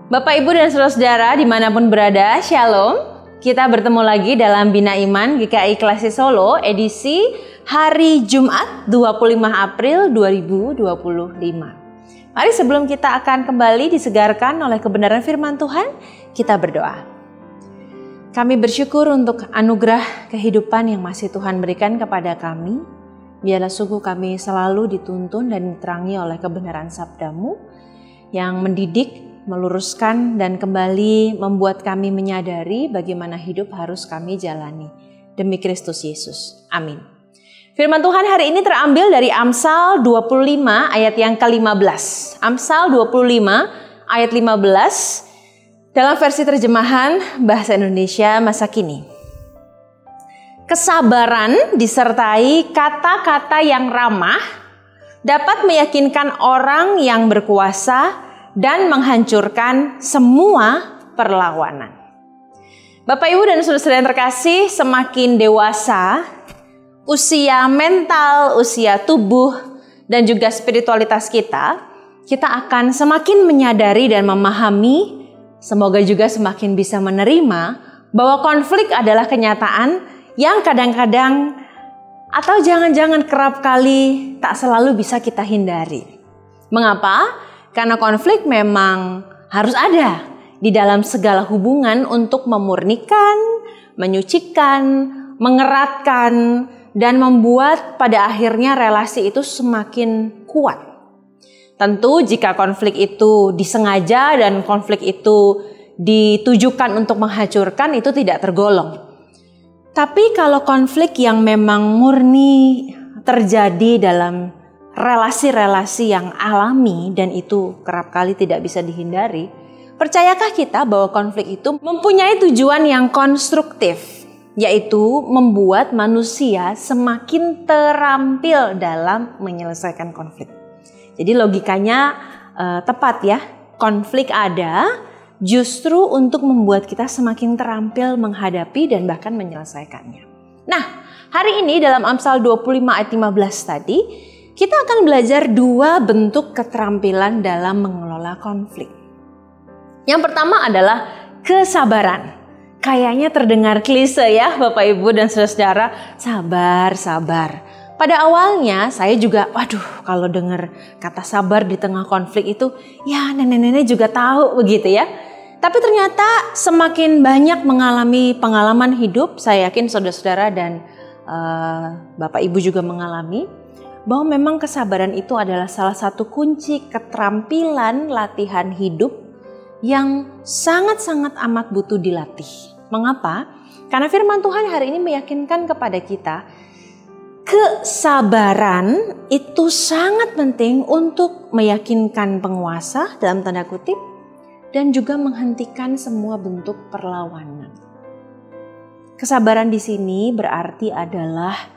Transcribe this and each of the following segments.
Bapak, Ibu, dan saudara-saudara dimanapun berada, Shalom. Kita bertemu lagi dalam Bina Iman GKI Klasi Solo edisi hari Jumat 25 April 2025. Mari sebelum kita akan kembali disegarkan oleh kebenaran firman Tuhan, kita berdoa. Kami bersyukur untuk anugerah kehidupan yang masih Tuhan berikan kepada kami. Biarlah sungguh kami selalu dituntun dan diterangi oleh kebenaran sabda-Mu yang mendidik, meluruskan, dan kembali membuat kami menyadari bagaimana hidup harus kami jalani. Demi Kristus Yesus. Amin. Firman Tuhan hari ini terambil dari Amsal 25 ayat yang ke-15. Amsal 25 ayat 15 dalam versi terjemahan Bahasa Indonesia masa kini. Kesabaran disertai kata-kata yang ramah dapat meyakinkan orang yang berkuasa dan menghancurkan semua perlawanan. Bapak, Ibu, dan saudara-saudara yang terkasih, semakin dewasa, usia mental, usia tubuh, dan juga spiritualitas kita akan semakin menyadari dan memahami, semoga juga semakin bisa menerima bahwa konflik adalah kenyataan yang kadang-kadang atau jangan-jangan kerap kali tak selalu bisa kita hindari. Mengapa? Karena konflik memang harus ada di dalam segala hubungan untuk memurnikan, menyucikan, mengeratkan, dan membuat pada akhirnya relasi itu semakin kuat. Tentu jika konflik itu disengaja dan konflik itu ditujukan untuk menghancurkan, itu tidak tergolong. Tapi kalau konflik yang memang murni terjadi dalam relasi-relasi yang alami dan itu kerap kali tidak bisa dihindari, percayakah kita bahwa konflik itu mempunyai tujuan yang konstruktif, yaitu membuat manusia semakin terampil dalam menyelesaikan konflik. Jadi logikanya tepat ya, konflik ada justru untuk membuat kita semakin terampil menghadapi dan bahkan menyelesaikannya. Nah, hari ini dalam Amsal 25 ayat 15 tadi, kita akan belajar dua bentuk keterampilan dalam mengelola konflik. Yang pertama adalah kesabaran. Kayaknya terdengar klise ya Bapak, Ibu, dan saudara-saudara, sabar. Pada awalnya saya juga, kalau dengar kata sabar di tengah konflik itu, ya nenek-nenek juga tahu begitu ya. Tapi ternyata semakin banyak mengalami pengalaman hidup, saya yakin saudara-saudara dan Bapak Ibu juga mengalami, bahwa memang kesabaran itu adalah salah satu kunci keterampilan latihan hidup yang sangat-sangat amat butuh dilatih. Mengapa? Karena firman Tuhan hari ini meyakinkan kepada kita, kesabaran itu sangat penting untuk meyakinkan penguasa dalam tanda kutip dan juga menghentikan semua bentuk perlawanan. Kesabaran di sini berarti adalah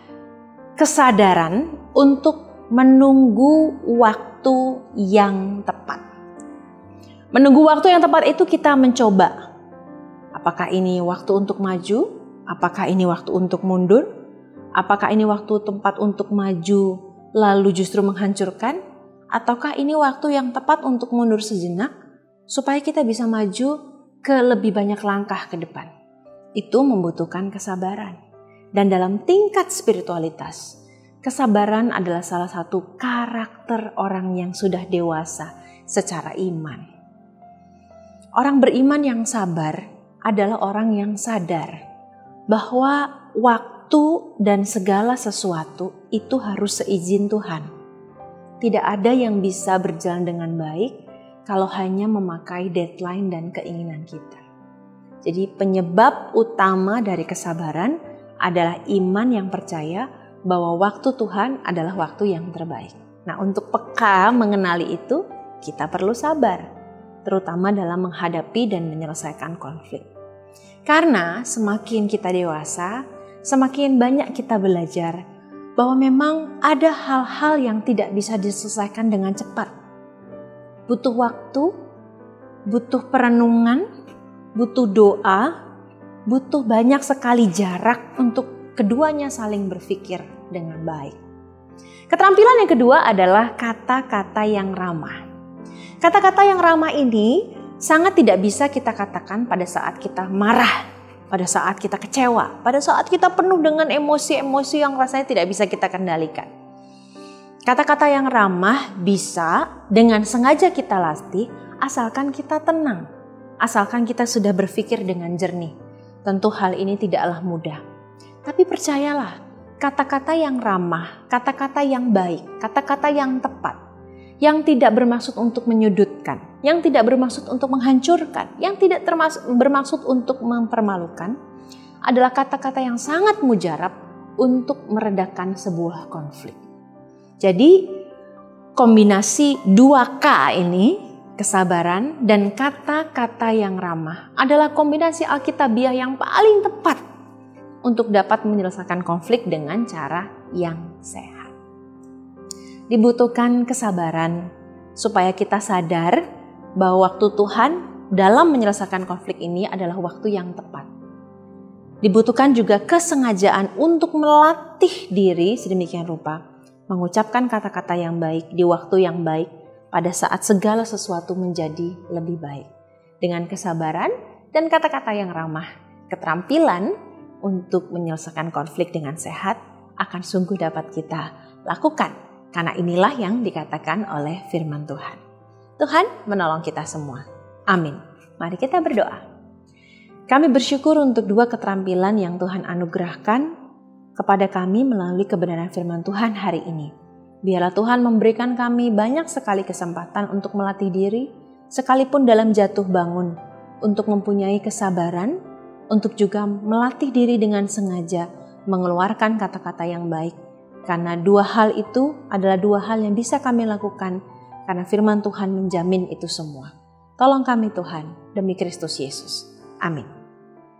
kesadaran untuk menunggu waktu yang tepat. Menunggu waktu yang tepat itu kita mencoba. Apakah ini waktu untuk maju? Apakah ini waktu untuk mundur? Apakah ini waktu tempat untuk maju lalu justru menghancurkan? Ataukah ini waktu yang tepat untuk mundur sejenak supaya kita bisa maju ke lebih banyak langkah ke depan? Itu membutuhkan kesabaran. Dan dalam tingkat spiritualitas, kesabaran adalah salah satu karakter orang yang sudah dewasa secara iman. Orang beriman yang sabar adalah orang yang sadar bahwa waktu dan segala sesuatu itu harus seizin Tuhan. Tidak ada yang bisa berjalan dengan baik kalau hanya memakai deadline dan keinginan kita. Jadi penyebab utama dari kesabaran adalah iman yang percaya bahwa waktu Tuhan adalah waktu yang terbaik. Nah, untuk peka mengenali itu, kita perlu sabar, terutama dalam menghadapi dan menyelesaikan konflik. Karena semakin kita dewasa, semakin banyak kita belajar bahwa memang ada hal-hal yang tidak bisa diselesaikan dengan cepat. Butuh waktu, butuh perenungan, butuh doa, butuh banyak sekali jarak untuk keduanya saling berpikir dengan baik. Keterampilan yang kedua adalah kata-kata yang ramah. Kata-kata yang ramah ini sangat tidak bisa kita katakan pada saat kita marah, pada saat kita kecewa, pada saat kita penuh dengan emosi-emosi yang rasanya tidak bisa kita kendalikan. Kata-kata yang ramah bisa dengan sengaja kita latih asalkan kita tenang, asalkan kita sudah berpikir dengan jernih. Tentu hal ini tidaklah mudah. Tapi percayalah, kata-kata yang ramah, kata-kata yang baik, kata-kata yang tepat, yang tidak bermaksud untuk menyudutkan, yang tidak bermaksud untuk menghancurkan, yang tidak bermaksud untuk mempermalukan, adalah kata-kata yang sangat mujarab untuk meredakan sebuah konflik. Jadi kombinasi 2K ini, kesabaran dan kata-kata yang ramah, adalah kombinasi Alkitabiah yang paling tepat untuk dapat menyelesaikan konflik dengan cara yang sehat. Dibutuhkan kesabaran supaya kita sadar bahwa waktu Tuhan dalam menyelesaikan konflik ini adalah waktu yang tepat. Dibutuhkan juga kesengajaan untuk melatih diri sedemikian rupa, mengucapkan kata-kata yang baik di waktu yang baik pada saat segala sesuatu menjadi lebih baik. Dengan kesabaran dan kata-kata yang ramah, keterampilan untuk menyelesaikan konflik dengan sehat akan sungguh dapat kita lakukan. Karena inilah yang dikatakan oleh firman Tuhan. Tuhan menolong kita semua. Amin. Mari kita berdoa. Kami bersyukur untuk 2 keterampilan yang Tuhan anugerahkan kepada kami melalui kebenaran firman Tuhan hari ini. Biarlah Tuhan memberikan kami banyak sekali kesempatan untuk melatih diri, sekalipun dalam jatuh bangun, untuk mempunyai kesabaran, untuk juga melatih diri dengan sengaja mengeluarkan kata-kata yang baik. Karena 2 hal itu adalah 2 hal yang bisa kami lakukan karena firman Tuhan menjamin itu semua. Tolong kami Tuhan, demi Kristus Yesus. Amin.